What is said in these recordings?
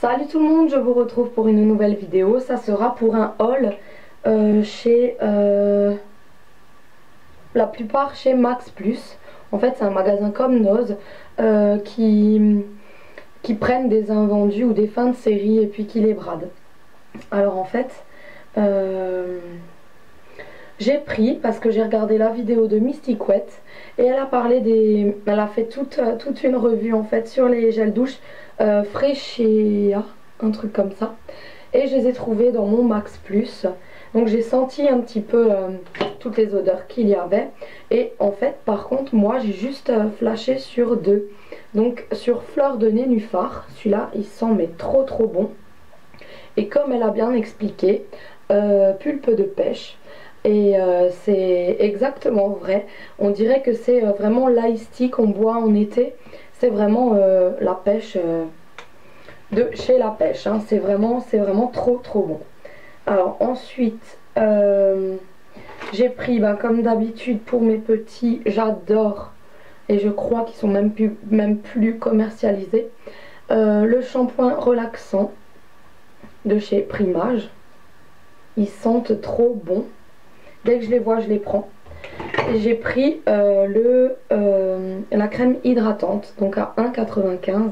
Salut tout le monde, je vous retrouve pour une nouvelle vidéo. Ça sera pour un haul chez la plupart chez Max Plus. En fait, c'est un magasin comme Noz qui prennent des invendus ou des fins de série et puis qui les bradent. Alors en fait, j'ai pris parce que j'ai regardé la vidéo de Mystic Wet et elle a parlé elle a fait toute une revue en fait sur les gels douche Freshia, un truc comme ça. Et je les ai trouvés dans mon Max Plus. Donc j'ai senti un petit peu toutes les odeurs qu'il y avait. Et en fait, par contre, moi j'ai juste flashé sur deux. Donc sur Fleur de Nénuphar, celui-là il sent mais trop bon. Et comme elle a bien expliqué, pulpe de pêche. Et c'est exactement vrai. On dirait que c'est vraiment l'ice tea qu'on boit en été. C'est vraiment la pêche de chez La Pêche. Hein. C'est vraiment trop bon. Alors ensuite, j'ai pris, comme d'habitude pour mes petits, j'adore. Et je crois qu'ils sont même plus commercialisés. Le shampoing relaxant de chez Primage. Ils sentent trop bon. Dès que je les vois, je les prends. J'ai pris la crème hydratante, donc à 1,95 €.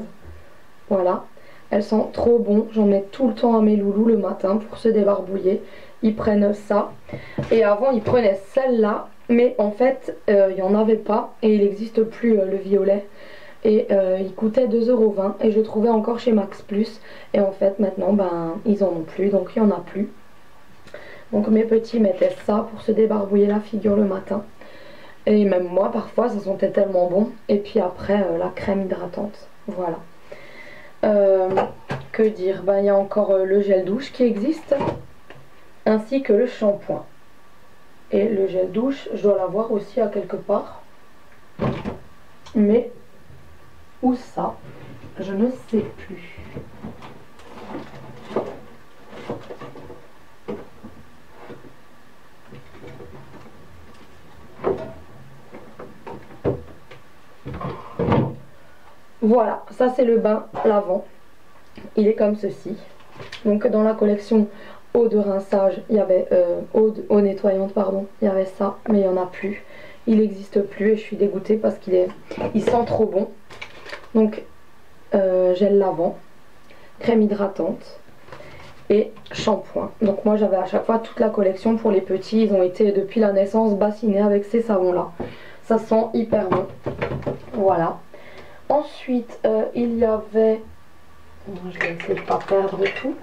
Voilà. Elle sent trop bon. J'en mets tout le temps à mes loulous le matin pour se débarbouiller. Ils prennent ça. Et avant, ils prenaient celle-là. Mais en fait, il n'y en avait pas. Et il n'existe plus le violet. Et il coûtait 2,20 €. Et je le trouvais encore chez Max Plus. Et en fait, maintenant, ils en ont plus. Donc, il n'y en a plus. Donc mes petits mettaient ça pour se débarbouiller la figure le matin. Et même moi parfois ça sentait tellement bon. Et puis après la crème hydratante. Voilà. Que dire, il y a encore le gel douche qui existe. Ainsi que le shampoing. Et le gel douche je dois l'avoir aussi à quelque part. Mais où ça? Je ne sais plus. Voilà, ça c'est le bain lavant. Il est comme ceci. Donc dans la collection eau de rinçage, il y avait eau nettoyante, pardon, il y avait ça, mais il n'y en a plus. Il n'existe plus et je suis dégoûtée parce il sent trop bon. Donc gel lavant, crème hydratante et shampoing. Donc moi j'avais à chaque fois toute la collection pour les petits. Ils ont été depuis la naissance bassinés avec ces savons là. Ça sent hyper bon. Voilà. Ensuite, il y avait... Je vais essayer de ne pas perdre tout.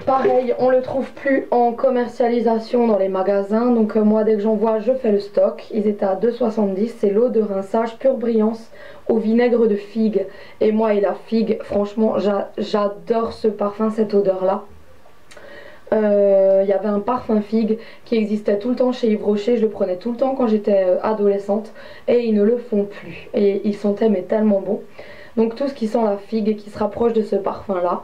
Pareil, on le trouve plus en commercialisation dans les magasins. Donc moi, dès que j'en vois, je fais le stock. Ils étaient à 2,70 €. C'est l'eau de rinçage Pure Brillance au vinaigre de figue. Et moi et la figue, franchement, j'adore ce parfum, cette odeur-là. Il y avait un parfum figue qui existait tout le temps chez Yves Rocher. Je le prenais tout le temps quand j'étais adolescente et ils ne le font plus et ils sentaient mais tellement bon. Donc tout ce qui sent la figue et qui se rapproche de ce parfum là,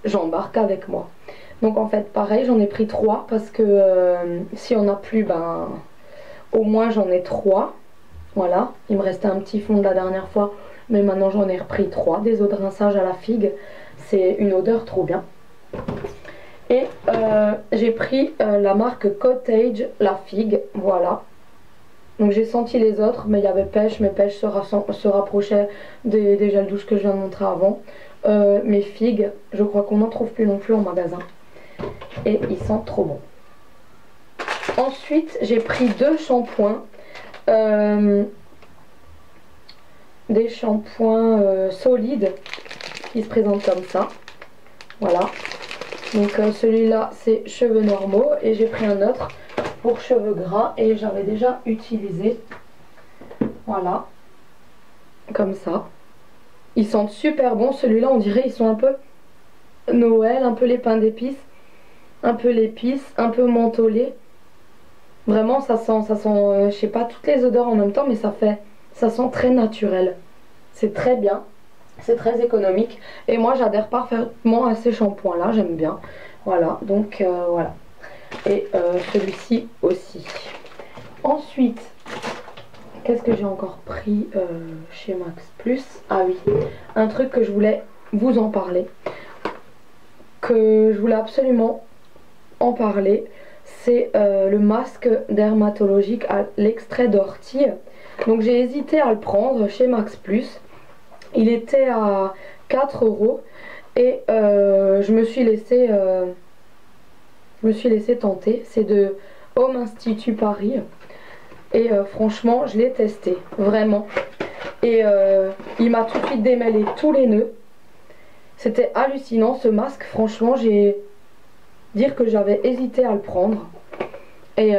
j'embarque avec moi. Donc en fait pareil, j'en ai pris 3 parce que si on n'a plus, au moins j'en ai 3. Voilà, il me restait un petit fond de la dernière fois, mais maintenant j'en ai repris 3. Des eaux de rinçage à la figue, c'est une odeur trop bien. Et j'ai pris la marque Cottage, la figue, voilà. Donc j'ai senti les autres, mais il y avait pêche, mes pêches se rapprochaient des gels douche que je viens de montrer avant. Mes figues, je crois qu'on n'en trouve plus non plus en magasin. Et ils sentent trop bon. Ensuite, j'ai pris 2 shampoings. Des shampoings solides qui se présentent comme ça. Voilà. Donc celui-là c'est cheveux normaux et j'ai pris un autre pour cheveux gras et j'avais déjà utilisé. Voilà, comme ça. Ils sentent super bon. Celui-là on dirait ils sont un peu Noël, un peu les pains d'épices, un peu l'épice, un peu mentholé. Vraiment ça sent je sais pas, toutes les odeurs en même temps, mais ça sent très naturel. C'est très bien. C'est très économique et moi j'adhère parfaitement à ces shampoings là, j'aime bien. Voilà, donc voilà. Et celui-ci aussi. Ensuite, qu'est-ce que j'ai encore pris chez Max Plus? Ah oui, un truc que je voulais vous en parler, que je voulais absolument en parler, c'est le masque dermatologique à l'extrait d'ortie. Donc j'ai hésité à le prendre chez Max Plus. Il était à 4 € et je me suis laissé tenter. C'est de Home Institut Paris et franchement je l'ai testé vraiment et il m'a tout de suite démêlé tous les nœuds. C'était hallucinant ce masque, franchement dire que j'avais hésité à le prendre et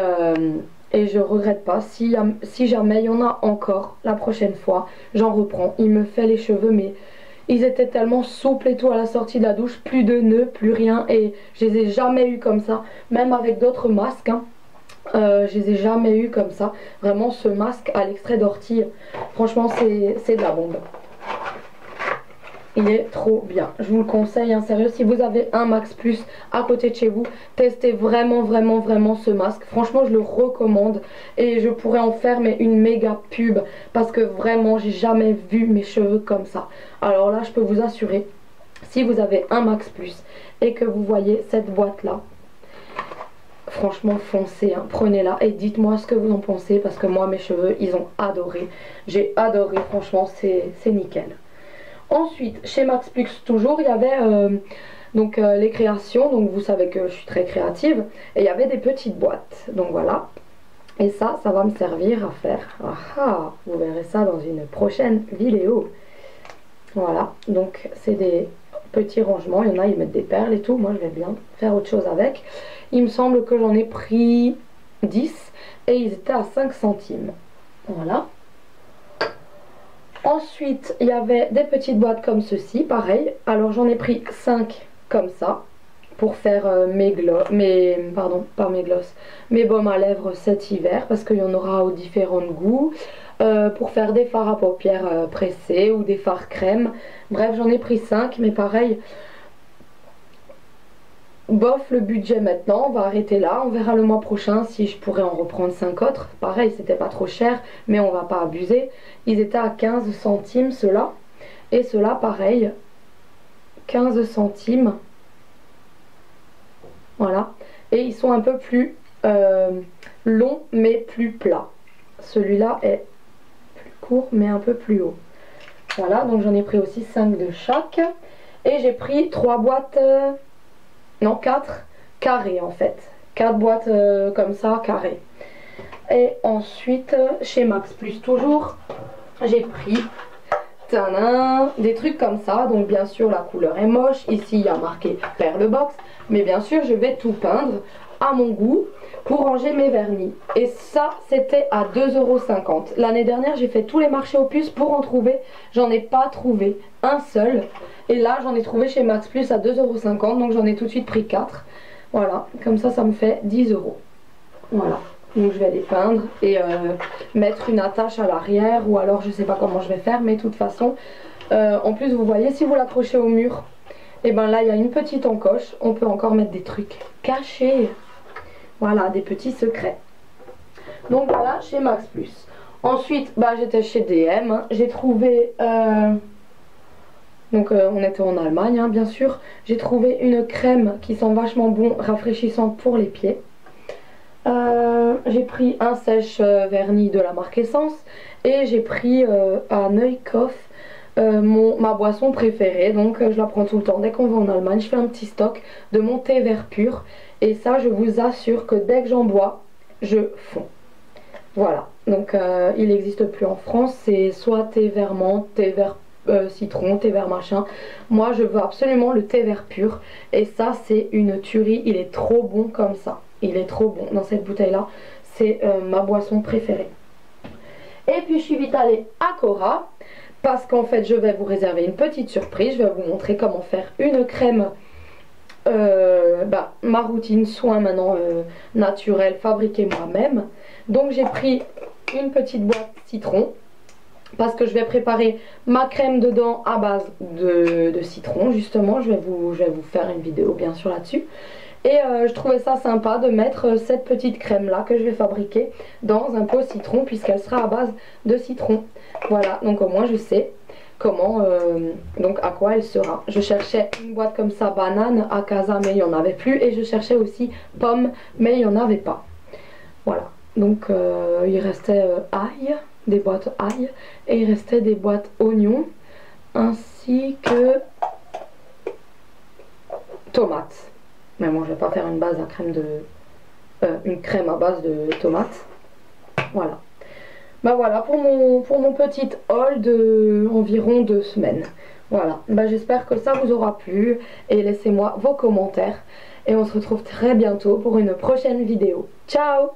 je regrette pas. Si jamais il y en a encore la prochaine fois, j'en reprends. Il me fait les cheveux mais ils étaient tellement souples et tout à la sortie de la douche, plus de nœuds, plus rien, et je les ai jamais eu comme ça, même avec d'autres masques hein. Je les ai jamais eu comme ça. Vraiment ce masque à l'extrait d'ortie, franchement c'est de la bombe. Il est trop bien, je vous le conseille hein, sérieux. Si vous avez un Max Plus à côté de chez vous, testez vraiment ce masque. Franchement je le recommande et je pourrais en faire mais une méga pub parce que vraiment j'ai jamais vu mes cheveux comme ça. Alors là je peux vous assurer, si vous avez un Max Plus et que vous voyez cette boîte là, franchement foncez hein, prenez-la et dites-moi ce que vous en pensez parce que moi mes cheveux ils ont adoré. J'ai adoré, franchement c'est nickel. Ensuite, chez Max Plus toujours, il y avait les créations, donc vous savez que je suis très créative, et il y avait des petites boîtes, donc voilà. Et ça va me servir à faire, vous verrez ça dans une prochaine vidéo. Voilà, donc c'est des petits rangements, il y en a, ils mettent des perles et tout, moi je vais bien faire autre chose avec. Il me semble que j'en ai pris 10 et ils étaient à 5 centimes, voilà. Ensuite, il y avait des petites boîtes comme ceci, pareil. Alors j'en ai pris 5 comme ça pour faire mes baumes à lèvres cet hiver parce qu'il y en aura aux différents goûts. Pour faire des fards à paupières pressés ou des fards crème. Bref, j'en ai pris 5, mais pareil, bof le budget maintenant, on va arrêter là, on verra le mois prochain si je pourrais en reprendre 5 autres. Pareil, c'était pas trop cher, mais on va pas abuser. Ils étaient à 15 centimes ceux-là, et ceux-là pareil, 15 centimes. Voilà, et ils sont un peu plus longs mais plus plats. Celui-là est plus court mais un peu plus haut. Voilà, donc j'en ai pris aussi 5 de chaque, et j'ai pris 3 boîtes... non 4 carrés en fait, 4 boîtes comme ça carrées. Et ensuite chez Max Plus toujours j'ai pris des trucs comme ça. Donc bien sûr la couleur est moche, ici il y a marqué Perle Box, mais bien sûr je vais tout peindre à mon goût pour ranger mes vernis. Et ça c'était à 2,50 €. L'année dernière j'ai fait tous les marchés aux puces pour en trouver, j'en ai pas trouvé un seul. Et là j'en ai trouvé chez Max Plus à 2,50 €, donc j'en ai tout de suite pris 4. Voilà, comme ça me fait 10 €. Voilà, donc je vais les peindre et mettre une attache à l'arrière, ou alors je sais pas comment je vais faire, mais de toute façon en plus vous voyez, si vous l'accrochez au mur, et ben là il y a une petite encoche, on peut encore mettre des trucs cachés. Voilà, des petits secrets. Donc voilà, chez Max Plus. Ensuite j'étais chez DM hein. J'ai trouvé on était en Allemagne hein, bien sûr. J'ai trouvé une crème qui sent vachement bon, rafraîchissante pour les pieds. J'ai pris un sèche vernis de la marque Essence, et j'ai pris à Neukoff ma boisson préférée. Donc je la prends tout le temps dès qu'on va en Allemagne. Je fais un petit stock de mon thé vert pur, et ça je vous assure que dès que j'en bois je fonds. Voilà, donc il n'existe plus en France, c'est soit thé vert menthe, thé vert citron, thé vert machin. Moi je veux absolument le thé vert pur, et ça c'est une tuerie, il est trop bon comme ça, il est trop bon dans cette bouteille là, c'est ma boisson préférée. Et puis je suis vite allée à Cora parce qu'en fait je vais vous réserver une petite surprise. Je vais vous montrer comment faire une crème, ma routine soin maintenant naturelle, fabriquée moi-même. Donc j'ai pris une petite boîte citron parce que je vais préparer ma crème dedans à base de citron justement. Je vais vous faire une vidéo bien sûr là-dessus. Et je trouvais ça sympa de mettre cette petite crème là que je vais fabriquer dans un pot citron, puisqu'elle sera à base de citron. Voilà, donc au moins je sais comment, donc à quoi elle sera. Je cherchais une boîte comme ça banane à Casa, mais il n'y en avait plus, et je cherchais aussi pomme, mais il n'y en avait pas. Voilà, donc il restait ail, des boîtes ail, et il restait des boîtes oignons, ainsi que tomates. Mais moi je vais pas faire une base à crème de une crème à base de tomates. Voilà. Bah voilà pour mon petit haul de environ 2 semaines. Voilà. Bah j'espère que ça vous aura plu et laissez-moi vos commentaires et on se retrouve très bientôt pour une prochaine vidéo. Ciao!